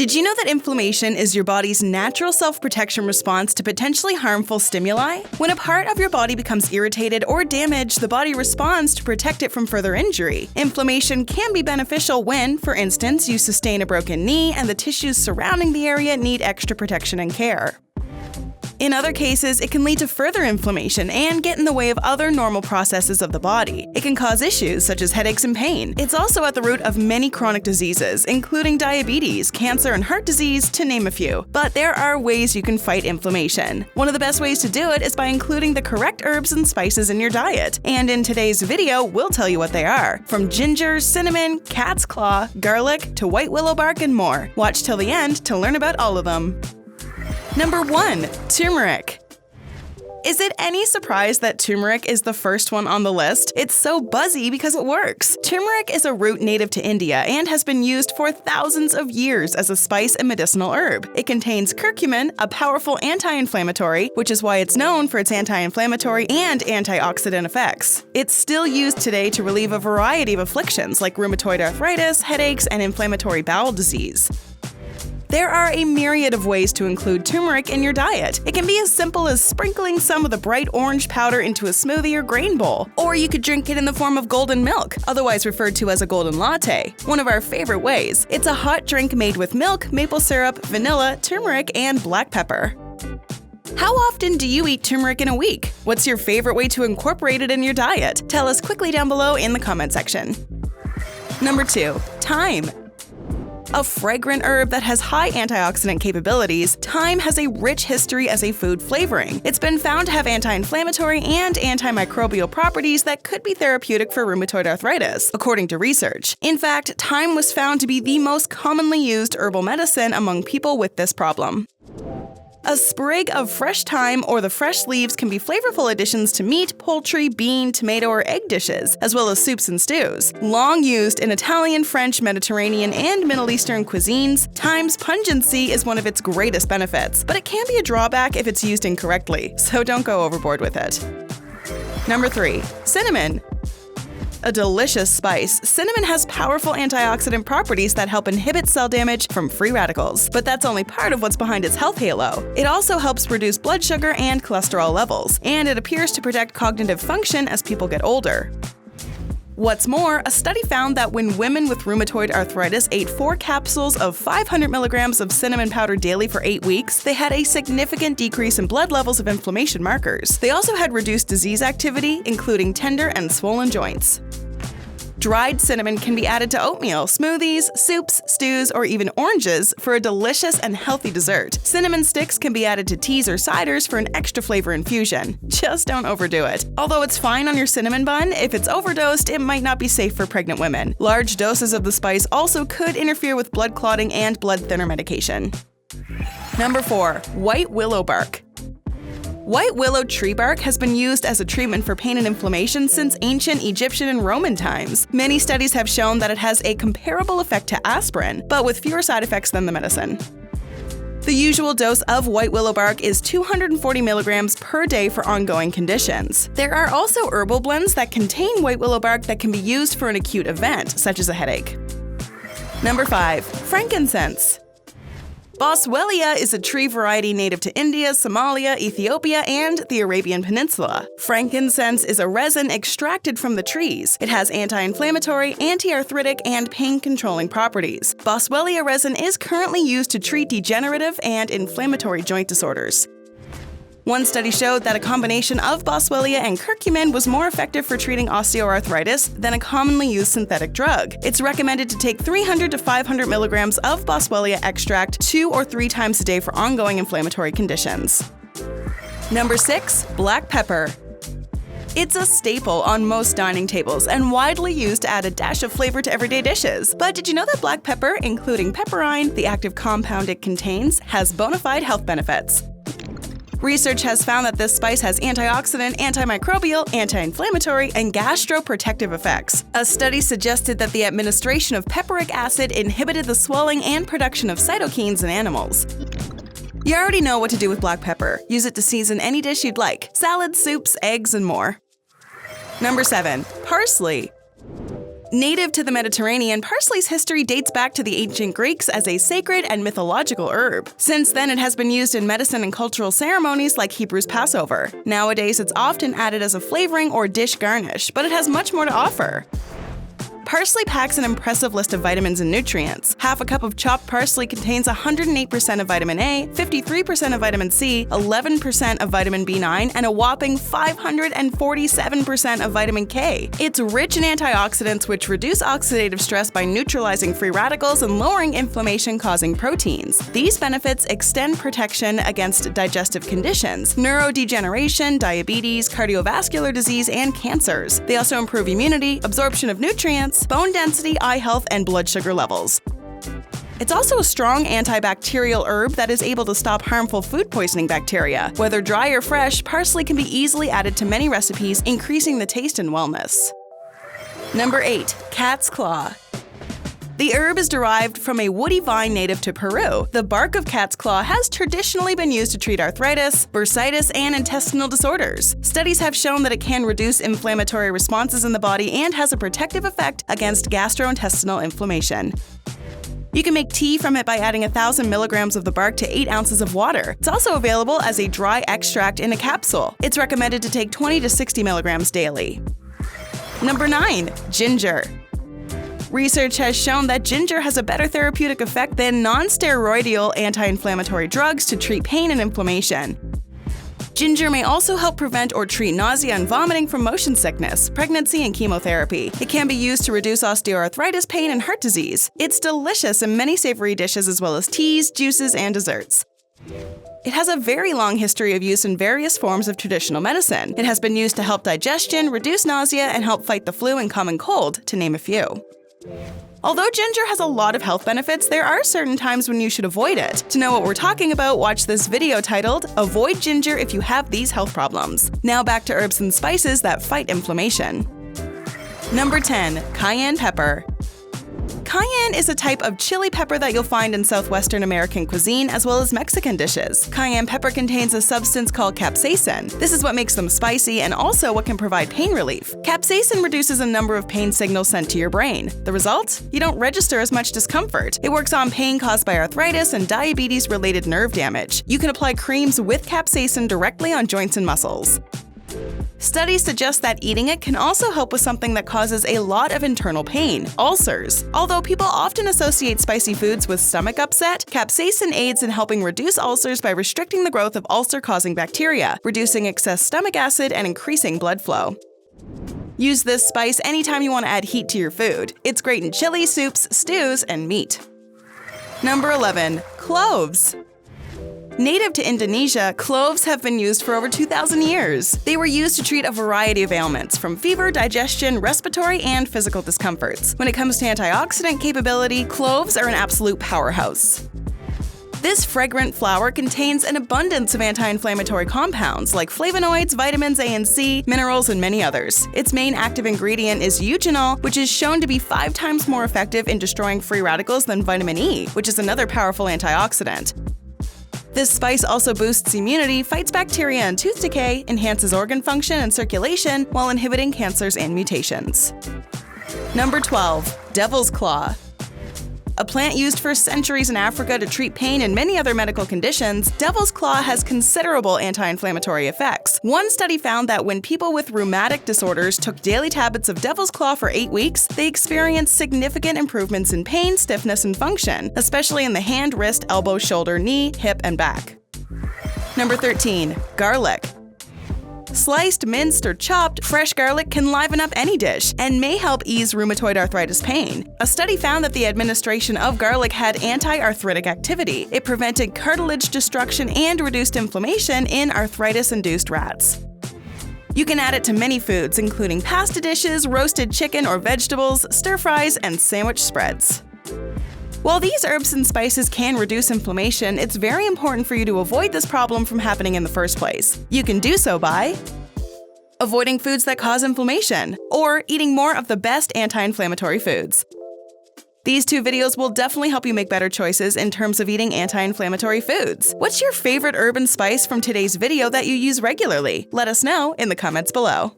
Did you know that inflammation is your body's natural self-protection response to potentially harmful stimuli? When a part of your body becomes irritated or damaged, the body responds to protect it from further injury. Inflammation can be beneficial when, for instance, you sustain a broken knee and the tissues surrounding the area need extra protection and care. In other cases, it can lead to further inflammation and get in the way of other normal processes of the body. It can cause issues such as headaches and pain. It's also at the root of many chronic diseases, including diabetes, cancer, and heart disease, to name a few. But there are ways you can fight inflammation. One of the best ways to do it is by including the correct herbs and spices in your diet. And in today's video, we'll tell you what they are. From ginger, cinnamon, cat's claw, garlic, to white willow bark, and more. Watch till the end to learn about all of them. Number 1. Turmeric. Is it any surprise that turmeric is the first one on the list? It's so buzzy because it works. Turmeric is a root native to India and has been used for thousands of years as a spice and medicinal herb. It contains curcumin, a powerful anti-inflammatory, which is why it's known for its anti-inflammatory and antioxidant effects. It's still used today to relieve a variety of afflictions like rheumatoid arthritis, headaches, and inflammatory bowel disease. There are a myriad of ways to include turmeric in your diet. It can be as simple as sprinkling some of the bright orange powder into a smoothie or grain bowl. Or you could drink it in the form of golden milk, otherwise referred to as a golden latte, one of our favorite ways. It's a hot drink made with milk, maple syrup, vanilla, turmeric, and black pepper. How often do you eat turmeric in a week? What's your favorite way to incorporate it in your diet? Tell us quickly down below in the comment section. Number 2. Thyme. A fragrant herb that has high antioxidant capabilities, thyme has a rich history as a food flavoring. It's been found to have anti-inflammatory and antimicrobial properties that could be therapeutic for rheumatoid arthritis, according to research. In fact, thyme was found to be the most commonly used herbal medicine among people with this problem. A sprig of fresh thyme or the fresh leaves can be flavorful additions to meat, poultry, bean, tomato, or egg dishes, as well as soups and stews. Long used in Italian, French, Mediterranean, and Middle Eastern cuisines, thyme's pungency is one of its greatest benefits, but it can be a drawback if it's used incorrectly, so don't go overboard with it. Number 3. Cinnamon. A delicious spice, cinnamon has powerful antioxidant properties that help inhibit cell damage from free radicals. But that's only part of what's behind its health halo. It also helps reduce blood sugar and cholesterol levels, and it appears to protect cognitive function as people get older. What's more, a study found that when women with rheumatoid arthritis ate 4 capsules of 500 milligrams of cinnamon powder daily for 8 weeks, they had a significant decrease in blood levels of inflammation markers. They also had reduced disease activity, including tender and swollen joints. Dried cinnamon can be added to oatmeal, smoothies, soups, stews, or even oranges for a delicious and healthy dessert. Cinnamon sticks can be added to teas or ciders for an extra flavor infusion. Just don't overdo it. Although it's fine on your cinnamon bun, if it's overdosed, it might not be safe for pregnant women. Large doses of the spice also could interfere with blood clotting and blood thinner medication. Number 4. White willow bark. White willow tree bark has been used as a treatment for pain and inflammation since ancient Egyptian and Roman times. Many studies have shown that it has a comparable effect to aspirin, but with fewer side effects than the medicine. The usual dose of white willow bark is 240 milligrams per day for ongoing conditions. There are also herbal blends that contain white willow bark that can be used for an acute event, such as a headache. Number 5. Frankincense. Boswellia is a tree variety native to India, Somalia, Ethiopia, and the Arabian Peninsula. Frankincense is a resin extracted from the trees. It has anti-inflammatory, anti-arthritic, and pain-controlling properties. Boswellia resin is currently used to treat degenerative and inflammatory joint disorders. One study showed that a combination of Boswellia and curcumin was more effective for treating osteoarthritis than a commonly used synthetic drug. It's recommended to take 300 to 500 milligrams of Boswellia extract 2 or 3 times a day for ongoing inflammatory conditions. Number 6. Black pepper. It's a staple on most dining tables and widely used to add a dash of flavor to everyday dishes. But did you know that black pepper, including pepperine, the active compound it contains, has bona fide health benefits? Research has found that this spice has antioxidant, antimicrobial, anti-inflammatory, and gastroprotective effects. A study suggested that the administration of pepperic acid inhibited the swelling and production of cytokines in animals. You already know what to do with black pepper. Use it to season any dish you'd like: salads, soups, eggs, and more. Number 7. Parsley. Native to the Mediterranean, parsley's history dates back to the ancient Greeks as a sacred and mythological herb. Since then, it has been used in medicine and cultural ceremonies like Hebrews Passover. Nowadays, it's often added as a flavoring or dish garnish, but it has much more to offer. Parsley packs an impressive list of vitamins and nutrients. Half a cup of chopped parsley contains 108% of vitamin A, 53% of vitamin C, 11% of vitamin B9, and a whopping 547% of vitamin K. It's rich in antioxidants which reduce oxidative stress by neutralizing free radicals and lowering inflammation-causing proteins. These benefits extend protection against digestive conditions, neurodegeneration, diabetes, cardiovascular disease, and cancers. They also improve immunity, absorption of nutrients, bone density, eye health, and blood sugar levels. It's also a strong antibacterial herb that is able to stop harmful food poisoning bacteria. Whether dry or fresh, parsley can be easily added to many recipes, increasing the taste and wellness. Number 8. Cat's claw. The herb is derived from a woody vine native to Peru. The bark of cat's claw has traditionally been used to treat arthritis, bursitis, and intestinal disorders. Studies have shown that it can reduce inflammatory responses in the body and has a protective effect against gastrointestinal inflammation. You can make tea from it by adding 1,000 milligrams of the bark to 8 ounces of water. It's also available as a dry extract in a capsule. It's recommended to take 20 to 60 milligrams daily. Number 9. Ginger. Research has shown that ginger has a better therapeutic effect than non-steroidal anti-inflammatory drugs to treat pain and inflammation. Ginger may also help prevent or treat nausea and vomiting from motion sickness, pregnancy, and chemotherapy. It can be used to reduce osteoarthritis, pain, and heart disease. It's delicious in many savory dishes as well as teas, juices, and desserts. It has a very long history of use in various forms of traditional medicine. It has been used to help digestion, reduce nausea, and help fight the flu and common cold, to name a few. Although ginger has a lot of health benefits, there are certain times when you should avoid it. To know what we're talking about, watch this video titled, "Avoid Ginger If You Have These Health Problems." Now back to herbs and spices that fight inflammation. Number 10. Cayenne Pepper. Cayenne is a type of chili pepper that you'll find in southwestern American cuisine as well as Mexican dishes. Cayenne pepper contains a substance called capsaicin. This is what makes them spicy and also what can provide pain relief. Capsaicin reduces a number of pain signals sent to your brain. The result? You don't register as much discomfort. It works on pain caused by arthritis and diabetes-related nerve damage. You can apply creams with capsaicin directly on joints and muscles. Studies suggest that eating it can also help with something that causes a lot of internal pain, ulcers. Although people often associate spicy foods with stomach upset, capsaicin aids in helping reduce ulcers by restricting the growth of ulcer-causing bacteria, reducing excess stomach acid, and increasing blood flow. Use this spice anytime you want to add heat to your food. It's great in chili, soups, stews, and meat. Number 11. Cloves. Native to Indonesia, cloves have been used for over 2,000 years. They were used to treat a variety of ailments, from fever, digestion, respiratory, and physical discomforts. When it comes to antioxidant capability, cloves are an absolute powerhouse. This fragrant flower contains an abundance of anti-inflammatory compounds like flavonoids, vitamins A and C, minerals, and many others. Its main active ingredient is eugenol, which is shown to be 5 times more effective in destroying free radicals than vitamin E, which is another powerful antioxidant. This spice also boosts immunity, fights bacteria and tooth decay, enhances organ function and circulation, while inhibiting cancers and mutations. Number 12. Devil's Claw. A plant used for centuries in Africa to treat pain and many other medical conditions, devil's claw has considerable anti-inflammatory effects. One study found that when people with rheumatic disorders took daily tablets of devil's claw for 8 weeks, they experienced significant improvements in pain, stiffness, and function, especially in the hand, wrist, elbow, shoulder, knee, hip, and back. Number 13. Garlic. Sliced, minced, or chopped, fresh garlic can liven up any dish and may help ease rheumatoid arthritis pain. A study found that the administration of garlic had anti-arthritic activity. It prevented cartilage destruction and reduced inflammation in arthritis-induced rats. You can add it to many foods, including pasta dishes, roasted chicken or vegetables, stir-fries, and sandwich spreads. While these herbs and spices can reduce inflammation, it's very important for you to avoid this problem from happening in the first place. You can do so by avoiding foods that cause inflammation, or eating more of the best anti-inflammatory foods. These 2 videos will definitely help you make better choices in terms of eating anti-inflammatory foods. What's your favorite herb and spice from today's video that you use regularly? Let us know in the comments below.